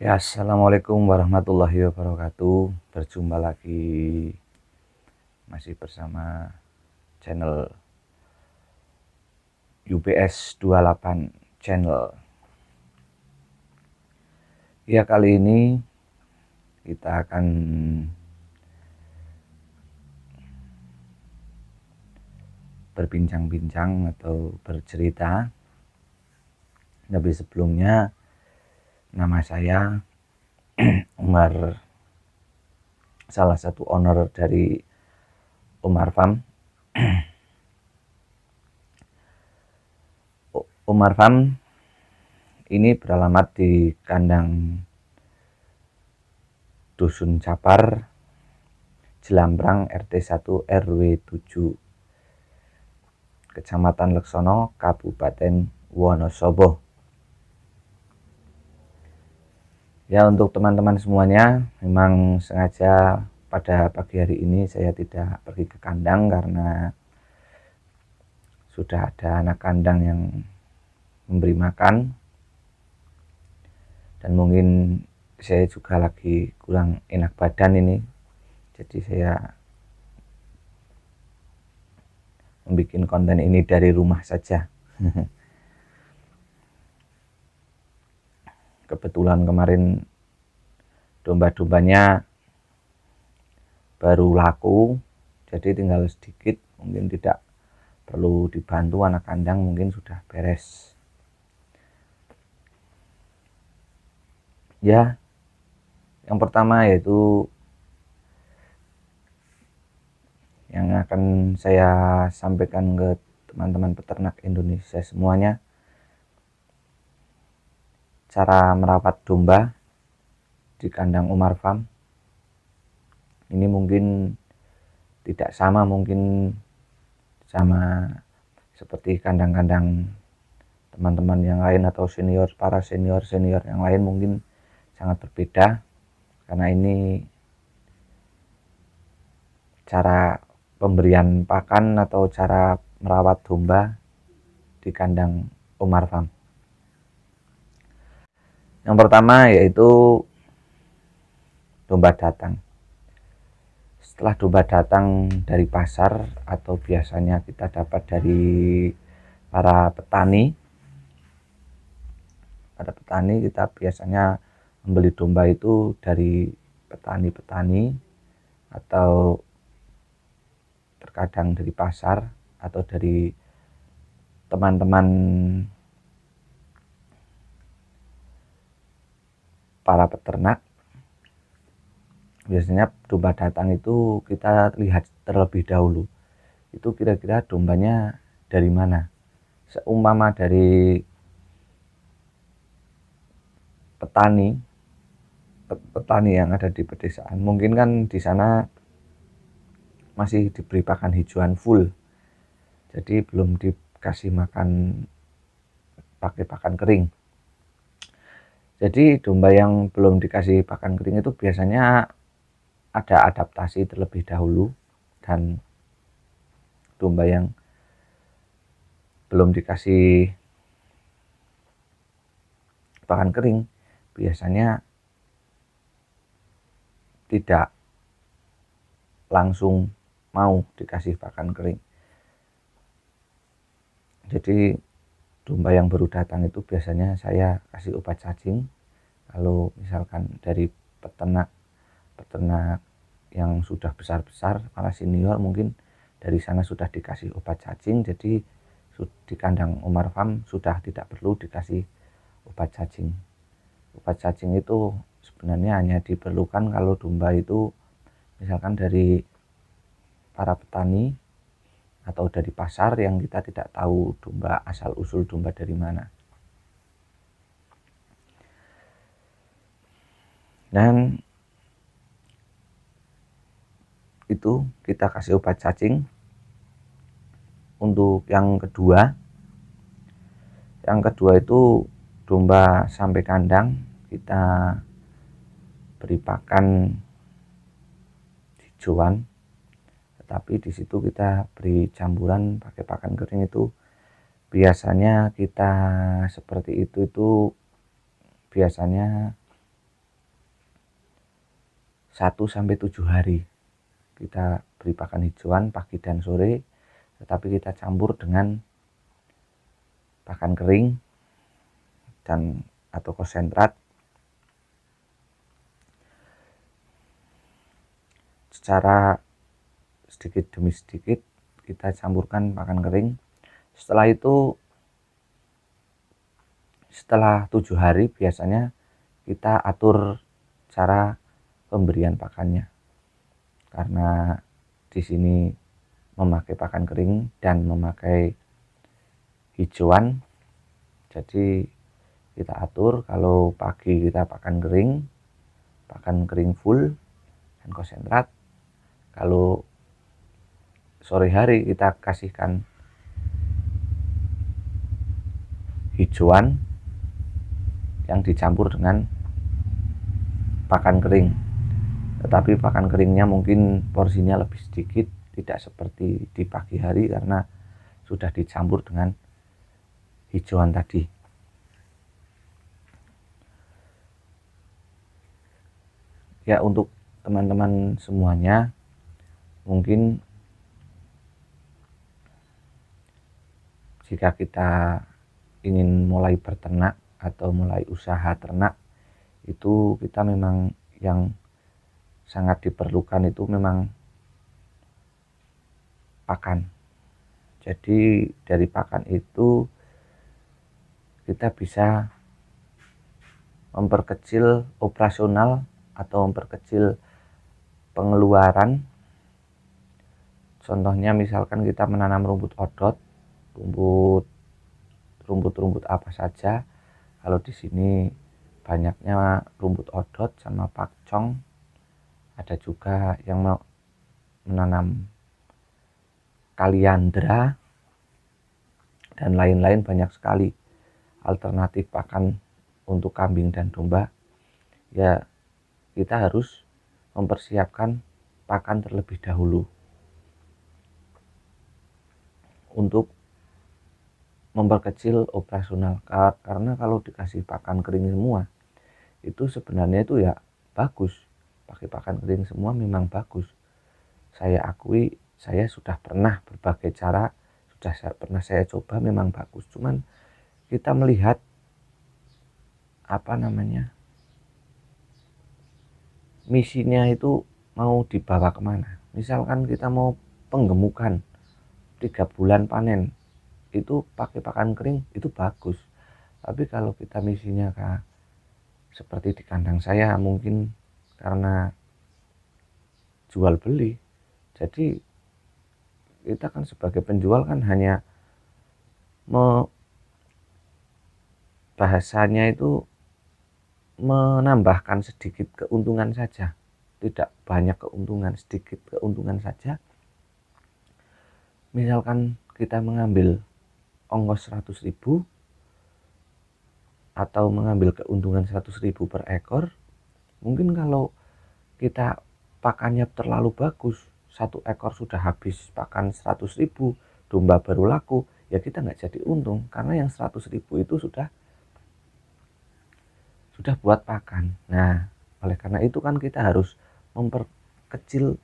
Ya, assalamualaikum warahmatullahi wabarakatuh. Berjumpa lagi masih bersama channel UBS 28 channel. Ya, kali ini kita akan berbincang-bincang atau bercerita. Tapi sebelumnya, nama saya Umar, salah satu owner dari Umar Farm. Umar Farm ini beralamat di kandang Dusun Capar, Jelambrang, RT 1 RW 7, Kecamatan Leksono, Kabupaten Wonosobo. Ya, untuk teman-teman semuanya, memang sengaja pada pagi hari ini saya tidak pergi ke kandang karena sudah ada anak kandang yang memberi makan, dan mungkin saya juga lagi kurang enak badan ini, jadi saya membuat konten ini dari rumah saja. Kebetulan kemarin domba-dombanya baru laku, jadi tinggal sedikit, mungkin tidak perlu dibantu, anak kandang mungkin sudah beres. Ya, yang pertama yaitu yang akan saya sampaikan ke teman-teman peternak Indonesia semuanya, cara merawat domba di kandang Umar Farm. Ini mungkin tidak sama seperti kandang-kandang teman-teman yang lain atau para senior yang lain, mungkin sangat berbeda, karena ini cara pemberian pakan atau cara merawat domba di kandang Umar Farm. Yang pertama yaitu domba datang. Setelah domba datang dari pasar atau biasanya kita dapat dari para petani, kita biasanya membeli domba itu dari petani-petani atau terkadang dari pasar atau dari teman-teman para peternak. Biasanya domba datang itu kita lihat terlebih dahulu, itu kira-kira dombanya dari mana. Seumpama dari petani yang ada di pedesaan, mungkin kan di sana masih diberi pakan hijauan full, jadi belum dikasih makan pakai pakan kering. Jadi domba yang belum dikasih pakan kering itu biasanya ada adaptasi terlebih dahulu, dan domba yang belum dikasih pakan kering biasanya tidak langsung mau dikasih pakan kering. Jadi domba yang baru datang itu biasanya saya kasih obat cacing. Kalau misalkan dari peternak yang sudah besar-besar, para senior, mungkin dari sana sudah dikasih obat cacing, jadi di kandang Umar Farm sudah tidak perlu dikasih obat cacing. Obat cacing itu sebenarnya hanya diperlukan kalau domba itu misalkan dari para petani atau dari pasar yang kita tidak tahu domba asal usul domba dari mana. Dan itu kita kasih obat cacing. Untuk yang kedua itu domba sampai kandang kita beri pakan hijauan, tetapi di situ kita beri campuran pakai pakan kering. Itu biasanya kita seperti itu biasanya 1-7 hari. Kita beri pakan hijauan pagi dan sore, tetapi kita campur dengan pakan kering dan atau konsentrat secara sedikit demi sedikit. Kita campurkan pakan kering. Setelah itu, setelah 7 hari biasanya kita atur cara pemberian pakannya, karena di sini memakai pakan kering dan memakai hijauan. Jadi kita atur, kalau pagi kita pakan kering full dan konsentrat. Kalau sore hari kita kasihkan hijauan yang dicampur dengan pakan kering, tetapi pakan keringnya mungkin porsinya lebih sedikit, tidak seperti di pagi hari karena sudah dicampur dengan hijauan tadi. Ya, untuk teman-teman semuanya, mungkin jika kita ingin mulai berternak atau mulai usaha ternak, itu kita memang yang sangat diperlukan itu memang pakan. Jadi dari pakan itu kita bisa memperkecil operasional atau memperkecil pengeluaran. Contohnya misalkan kita menanam rumput odot, rumput apa saja. Kalau di sini banyaknya rumput odot sama pakcong. Ada juga yang menanam kaliandra dan lain-lain, banyak sekali alternatif pakan untuk kambing dan domba. Ya, kita harus mempersiapkan pakan terlebih dahulu untuk memperkecil operasional, karena kalau dikasih pakan kering semua itu sebenarnya itu ya bagus. Pakai pakan kering semua memang bagus. Saya akui, saya sudah pernah berbagai cara, pernah saya coba, memang bagus. Cuman kita melihat misinya itu mau dibawa kemana. Misalkan kita mau penggemukan 3 bulan panen, itu pakai pakan kering itu bagus. Tapi kalau kita misinya seperti di kandang saya, mungkin karena jual beli, jadi kita kan sebagai penjual kan hanya bahasanya itu menambahkan sedikit keuntungan saja, tidak banyak keuntungan, sedikit keuntungan saja. Misalkan kita mengambil ongkos 100.000 atau mengambil keuntungan 100.000 per ekor, mungkin kalau kita pakannya terlalu bagus, 1 ekor sudah habis pakan 100.000, domba baru laku, ya kita nggak jadi untung, karena yang 100.000 itu sudah buat pakan. Nah, oleh karena itu kan kita harus memperkecil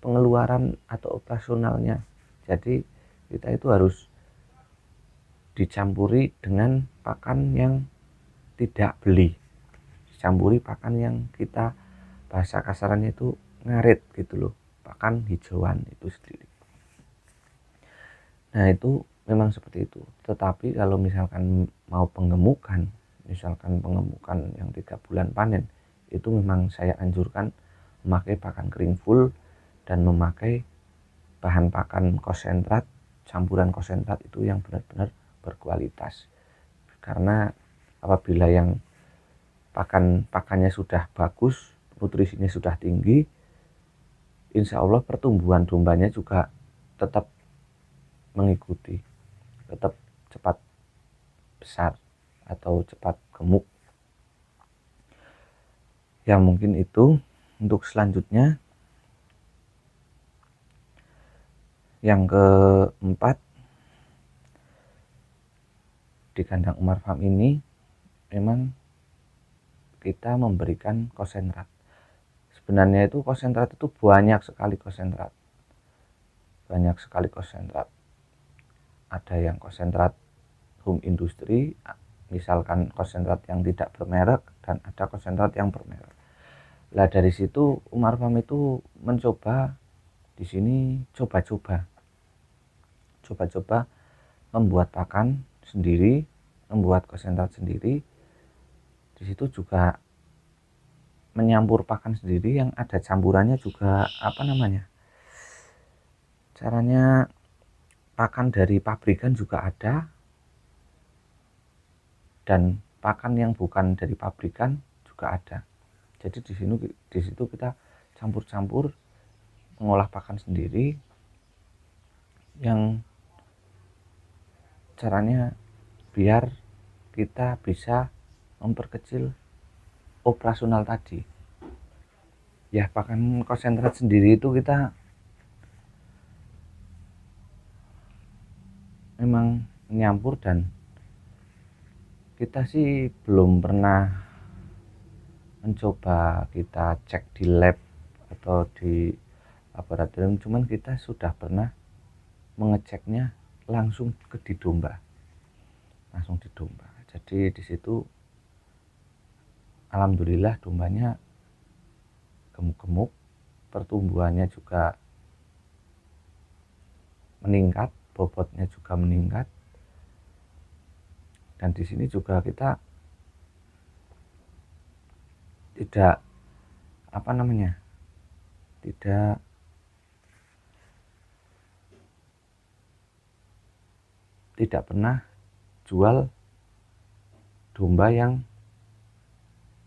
pengeluaran atau operasionalnya. Jadi kita itu harus dicampuri dengan pakan yang tidak beli, dicampuri pakan yang kita bahasa kasarannya itu ngarit gitu loh, pakan hijauan itu sendiri. Nah, itu memang seperti itu. Tetapi kalau misalkan mau penggemukan yang 3 bulan panen, itu memang saya anjurkan memakai pakan kering full dan memakai bahan pakan konsentrat, campuran konsentrat itu yang benar-benar berkualitas. Karena apabila yang pakannya sudah bagus, nutrisinya sudah tinggi, insya Allah pertumbuhan dombanya juga tetap mengikuti, tetap cepat besar atau cepat gemuk. Ya, mungkin itu. Untuk selanjutnya, yang keempat, di kandang Umar Farm ini memang kita memberikan konsentrat. Sebenarnya itu konsentrat itu banyak sekali konsentrat. Ada yang konsentrat home industry, misalkan konsentrat yang tidak bermerek, dan ada konsentrat yang bermerek. Lah dari situ Umar Farm itu mencoba di sini coba-coba membuat pakan sendiri, membuat konsentrat sendiri. Di situ juga menyampur pakan sendiri yang ada campurannya juga caranya pakan dari pabrikan juga ada, dan pakan yang bukan dari pabrikan juga ada. Jadi di situ kita campur-campur mengolah pakan sendiri, yang caranya biar kita bisa memperkecil operasional tadi. Ya, pakan konsentrat sendiri itu kita memang nyampur, dan kita sih belum pernah mencoba kita cek di lab atau di laboratorium, cuman kita sudah pernah mengeceknya langsung di domba. Jadi di situ alhamdulillah dombanya gemuk-gemuk, pertumbuhannya juga meningkat, bobotnya juga meningkat. Dan di sini juga kita tidak tidak pernah jual domba yang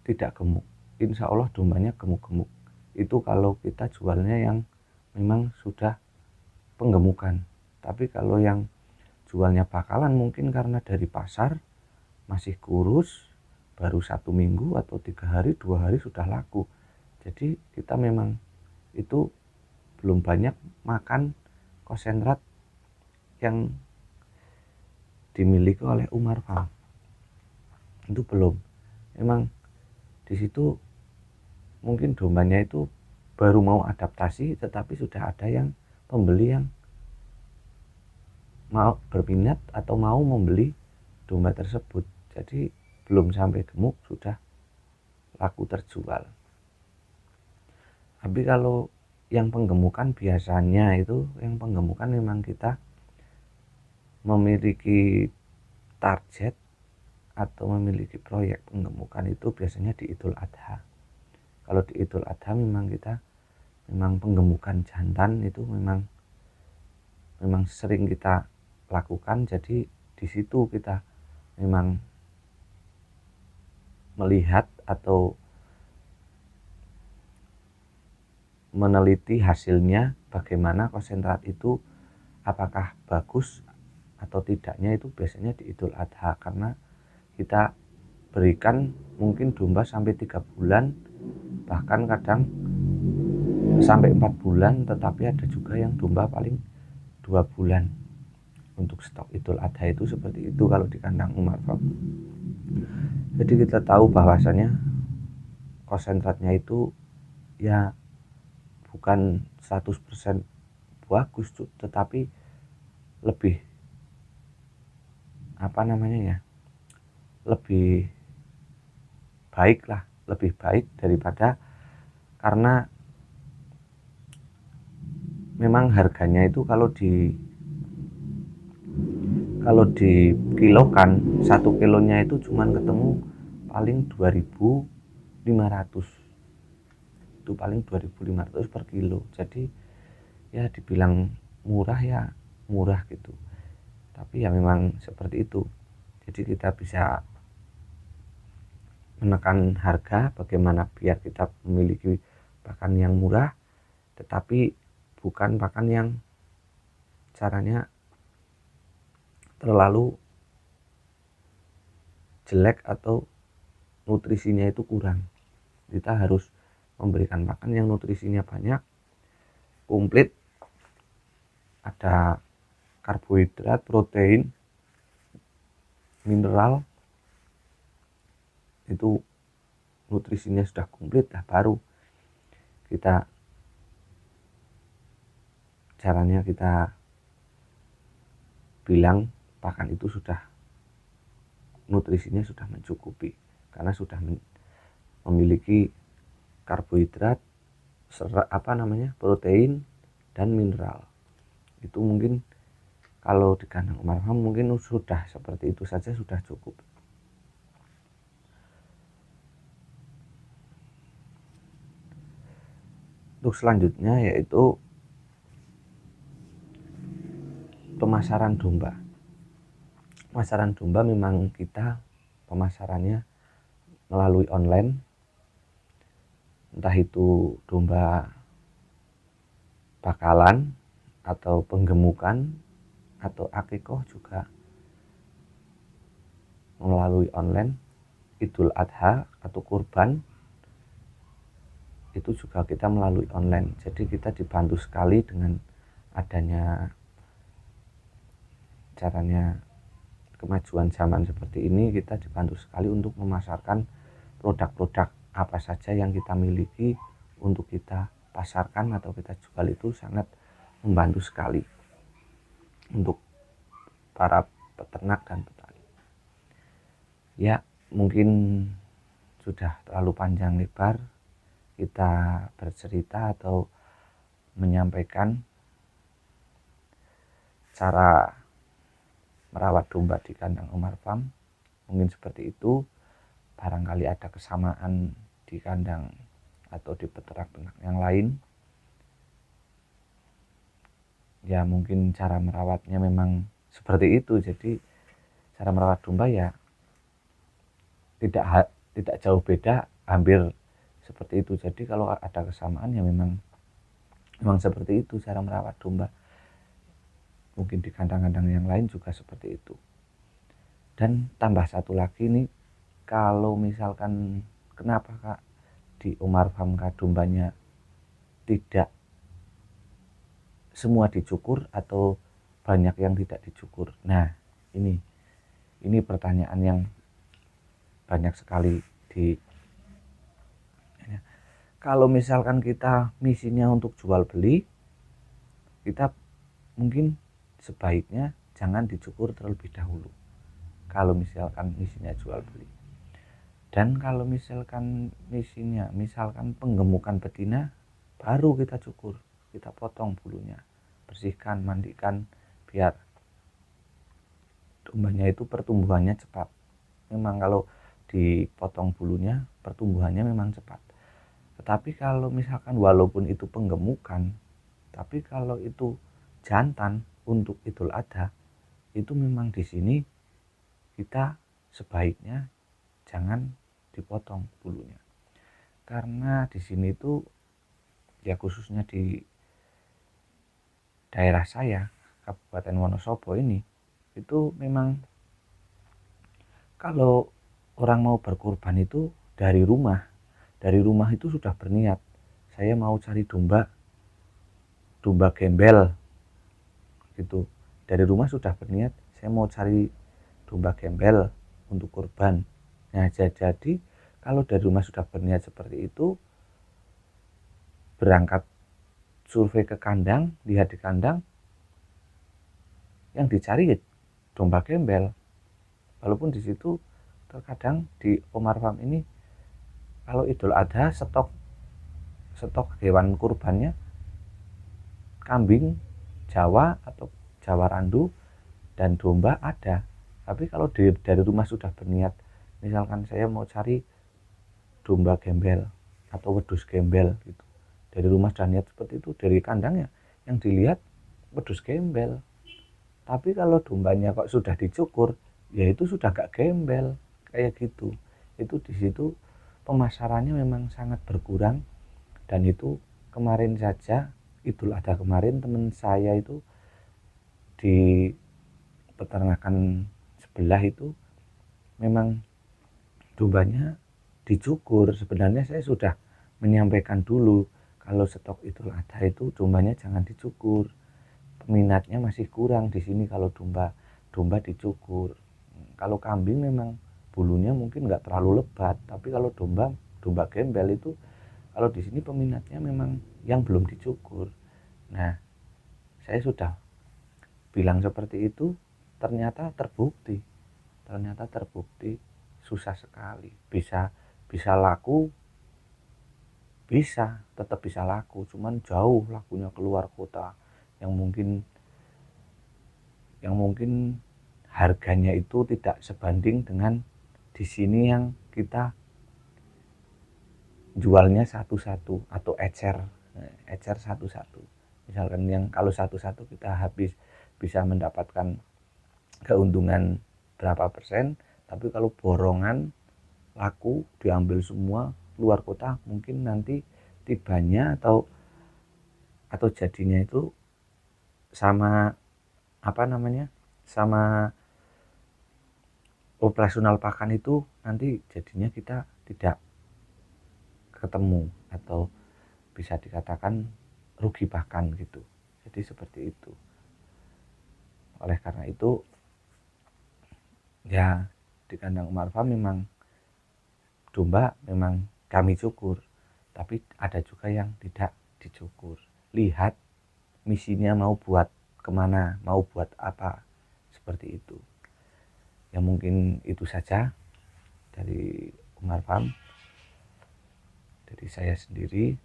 tidak gemuk. Insya Allah dombanya gemuk-gemuk. Itu kalau kita jualnya yang memang sudah penggemukan. Tapi kalau yang jualnya bakalan, mungkin karena dari pasar masih kurus, baru 1 minggu atau 3 hari 2 hari sudah laku. Jadi kita memang itu belum banyak makan konsentrat yang dimiliki oleh Umar Farm. Itu belum. Memang di situ mungkin dombanya itu baru mau adaptasi, tetapi sudah ada yang pembeli yang mau berminat atau mau membeli domba tersebut. Jadi belum sampai gemuk sudah laku terjual. Tapi kalau yang penggemukan biasanya itu memang kita memiliki target atau memiliki proyek penggemukan itu biasanya di Idul Adha. Kalau di Idul Adha memang kita penggemukan jantan itu memang sering kita lakukan. Jadi di situ kita memang melihat atau meneliti hasilnya, bagaimana konsentrat itu apakah bagus atau tidaknya, itu biasanya di Idul Adha. Karena kita berikan mungkin domba sampai 3 bulan, bahkan kadang sampai 4 bulan, tetapi ada juga yang domba paling 2 bulan. Untuk stok Idul Adha itu seperti itu kalau di kandang Umar Farm. Jadi kita tahu bahwasannya konsentratnya itu ya bukan 100% bagus, tetapi lebih lebih baik daripada, karena memang harganya itu kalau kilokan, 1 kilonya itu cuman ketemu paling 2.500, itu paling 2.500 per kilo. Jadi ya dibilang murah ya murah gitu, tapi ya memang seperti itu. Jadi kita bisa menekan harga, bagaimana biar kita memiliki pakan yang murah, tetapi bukan pakan yang caranya terlalu jelek atau nutrisinya itu kurang. Kita harus memberikan pakan yang nutrisinya banyak, komplit, ada karbohidrat, protein, mineral, itu nutrisinya sudah komplit, baru kita caranya kita bilang pakan itu sudah nutrisinya sudah mencukupi, karena sudah memiliki karbohidrat, protein dan mineral. Itu mungkin kalau di kandang Umar Farm mungkin sudah seperti itu saja sudah cukup. Untuk selanjutnya yaitu pemasaran domba. Pemasaran domba memang kita pemasarannya melalui online, entah itu domba bakalan atau penggemukan atau akikoh juga melalui online. Idul Adha atau kurban itu juga kita melalui online. Jadi kita dibantu sekali dengan adanya caranya kemajuan zaman seperti ini. Kita dibantu sekali untuk memasarkan produk-produk apa saja yang kita miliki untuk kita pasarkan atau kita jual. Itu sangat membantu sekali untuk para peternak dan petani. Ya, mungkin sudah terlalu panjang lebar kita bercerita atau menyampaikan cara merawat domba di kandang Umar Farm. Mungkin seperti itu. Barangkali ada kesamaan di kandang atau di peternak yang lain. Ya mungkin cara merawatnya memang seperti itu. Jadi cara merawat domba ya tidak jauh beda, hampir seperti itu. Jadi kalau ada kesamaan ya memang seperti itu cara merawat domba. Mungkin di kandang-kandang yang lain juga seperti itu. Dan tambah satu lagi nih, kalau misalkan kenapa Kak di Umar Farm dombanya tidak semua dicukur atau banyak yang tidak dicukur. Nah, ini pertanyaan yang banyak sekali kalau misalkan kita misinya untuk jual beli, kita mungkin sebaiknya jangan dicukur terlebih dahulu kalau misalkan misinya jual beli. Dan kalau misalkan misinya misalkan penggemukan betina, baru kita cukur, kita potong bulunya, bersihkan, mandikan, biar dombanya itu pertumbuhannya cepat. Memang kalau dipotong bulunya pertumbuhannya memang cepat. Tetapi kalau misalkan walaupun itu penggemukan, tapi kalau itu jantan untuk Idul Adha, itu memang di sini kita sebaiknya jangan dipotong bulunya. Karena di sini itu ya khususnya di daerah saya, Kabupaten Wonosobo ini, itu memang kalau orang mau berkurban itu dari rumah itu sudah berniat, saya mau cari domba gembel gitu. Dari rumah sudah berniat, saya mau cari domba gembel untuk kurban. Nah, jadi kalau dari rumah sudah berniat seperti itu, berangkat survei ke kandang, lihat di kandang, yang dicari domba gembel. Walaupun di situ terkadang di Umar Farm ini kalau Idul Adha stok hewan kurbannya kambing Jawa atau Jawa Randu dan domba ada. Tapi kalau dari rumah sudah berniat, misalkan saya mau cari domba gembel atau wedus gembel gitu, dari rumah sudah niat seperti itu, dari kandangnya yang dilihat wedus gembel. Tapi kalau dombanya kok sudah dicukur, ya itu sudah gak gembel kayak gitu. Itu di situ pemasarannya memang sangat berkurang. Dan itu kemarin saja Idul Adha kemarin, teman saya itu di peternakan sebelah itu memang dombanya dicukur. Sebenarnya saya sudah menyampaikan dulu kalau stok Idul Adha itu dombanya jangan dicukur, peminatnya masih kurang di sini kalau domba dicukur. Kalau kambing memang bulunya mungkin nggak terlalu lebat, tapi kalau domba domba gembel itu kalau di sini peminatnya memang yang belum dicukur. Nah, saya sudah bilang seperti itu, ternyata terbukti susah sekali. Bisa laku, tetap bisa laku, cuman jauh lakunya keluar kota yang mungkin harganya itu tidak sebanding dengan di sini yang kita jualnya satu-satu atau ecer satu-satu. Misalkan yang kalau satu-satu kita habis bisa mendapatkan keuntungan berapa persen, tapi kalau borongan laku diambil semua luar kota, mungkin nanti tibanya atau jadinya itu sama sama operasional pakan itu nanti jadinya kita tidak ketemu atau bisa dikatakan rugi pakan gitu. Jadi seperti itu. Oleh karena itu ya di kandang Umar Farm memang domba memang kami cukur, tapi ada juga yang tidak dicukur. Lihat misinya mau buat kemana, mau buat apa, seperti itu. Ya mungkin itu saja dari Umar Farm, dari saya sendiri.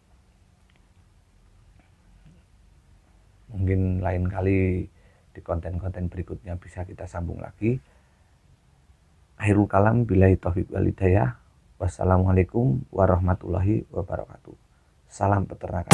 Mungkin lain kali di konten-konten berikutnya bisa kita sambung lagi. Akhirul kalam, billahi taufiq wal hidayah. Wassalamualaikum warahmatullahi wabarakatuh. Salam peternakan.